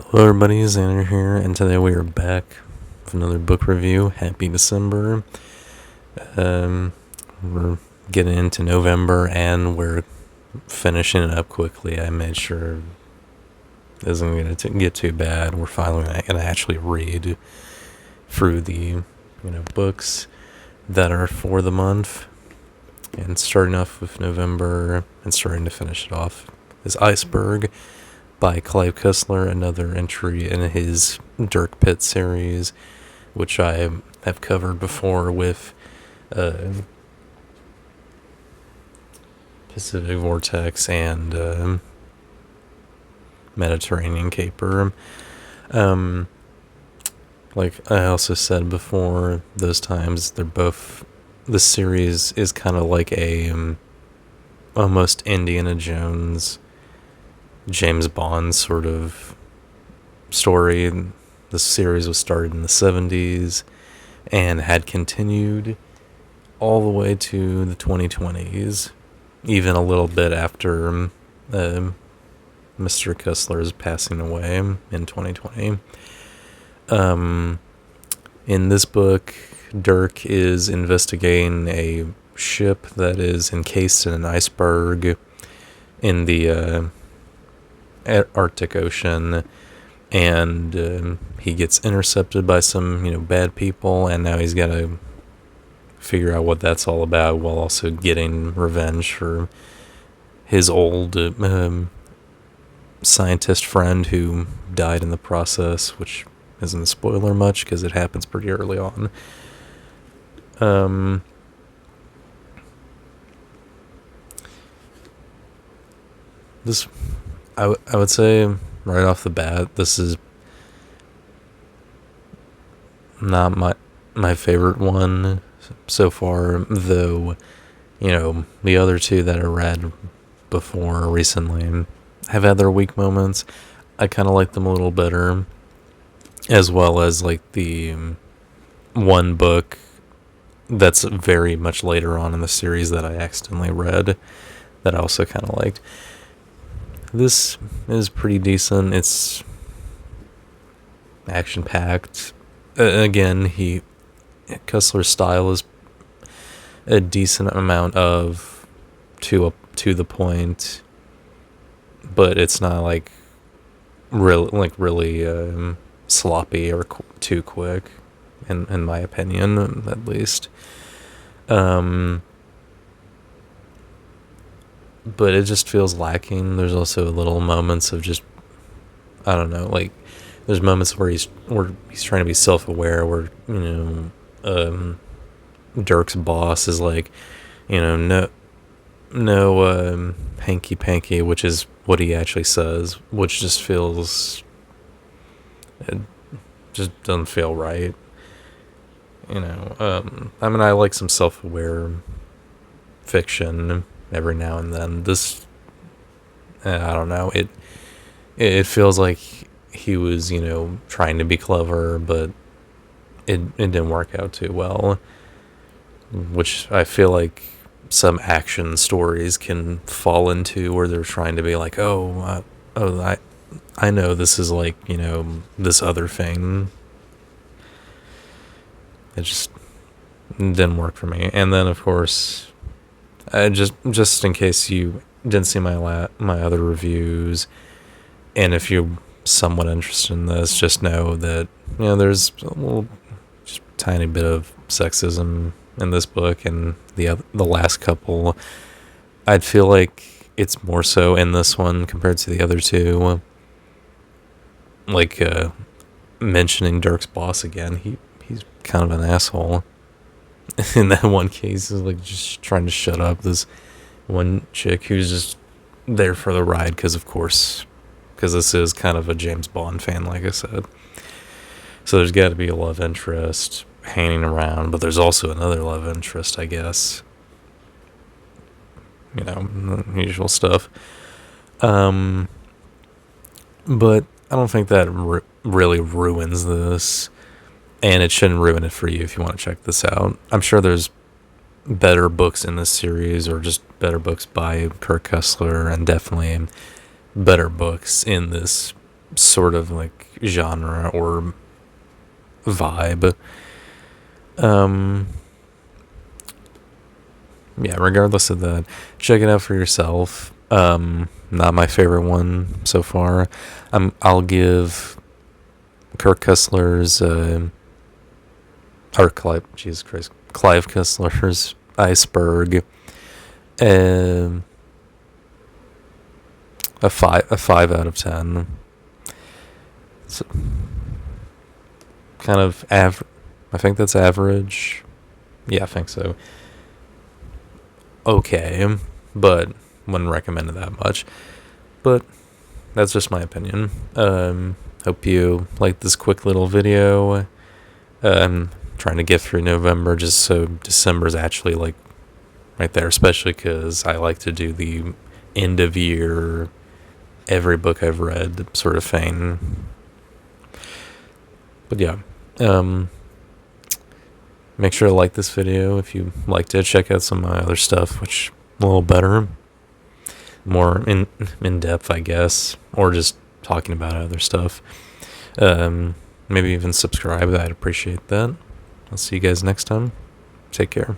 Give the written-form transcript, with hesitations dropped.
Hello everybody, Xander here, and today we are back with another book review. Happy December. Um, we're getting into November and we're finishing it up quickly. I made sure it isn't going to get too bad. We're finally going to actually read through the books that are for the month. And starting off with November and starting to finish it off is Iceberg by Clive Cussler, another entry in his Dirk Pitt series, which I have covered before with Pacific Vortex and Mediterranean Caper. Like I also said before, those times the series is kind of like a almost Indiana Jones, James Bond sort of story. The series was started in the 70s and had continued all the way to the 2020s, even a little bit after Mr. Cussler's passing away in 2020. In this book, Dirk is investigating a ship that is encased in an iceberg in the Arctic Ocean, and he gets intercepted by some bad people, and now he's got to figure out what that's all about while also getting revenge for his old scientist friend who died in the process, which isn't a spoiler much because it happens pretty early on. This I would say right off the bat, this is not my favorite one so far, though, the other two that I read before recently have had their weak moments. I kind of like them a little better, as well as like the one book that's very much later on in the series that I accidentally read that I also kind of liked. This is pretty decent. It's action-packed. Again, Cussler's style is a decent amount of to the point, but it's not like really sloppy or too quick, in my opinion, at least. But it just feels lacking. There's also little moments of just, I don't know, like there's moments where he's trying to be self-aware, where Dirk's boss is like, no hanky panky, which is what he actually says, which just feels, it just doesn't feel right. I mean, I like some self-aware fiction every now and then. This, I don't know, it feels like he was trying to be clever, but it didn't work out too well, which I feel like some action stories can fall into, where they're trying to be like, I know this is like this other thing. It just didn't work for me. And then of course, just in case you didn't see my other reviews, and if you're somewhat interested in this, just know that there's a little, just tiny bit of sexism in this book, and the last couple. I'd feel like it's more so in this one compared to the other two. Like mentioning Dirk's boss again, he's kind of an asshole. In that one case, is like just trying to shut up this one chick who's just there for the ride, because this is kind of a James Bond fan, like I said. So there's got to be a love interest hanging around, but there's also another love interest, I guess. Usual stuff. But I don't think that really ruins this. And it shouldn't ruin it for you if you want to check this out. I'm sure there's better books in this series, or just better books by Kurt Cussler, and definitely better books in this sort of like genre or vibe. Um, yeah, regardless of that, check it out for yourself. Not my favorite one so far. I'll give Kirk Kessler's or Clive, Jesus Christ, Clive Kessler's Iceberg, um, a five out of 10. It's kind of average. I think that's average. Yeah, I think so. Okay, but wouldn't recommend it that much. But that's just my opinion. Hope you like this quick little video. I'm trying to get through November just so December's actually like right there, especially because I like to do the end of year, every book I've read sort of thing. But yeah, make sure to like this video if you liked it. Check out some of my other stuff, which a little better, more in depth, I guess, or just talking about other stuff. Maybe even subscribe. I'd appreciate that. I'll see you guys next time. Take care.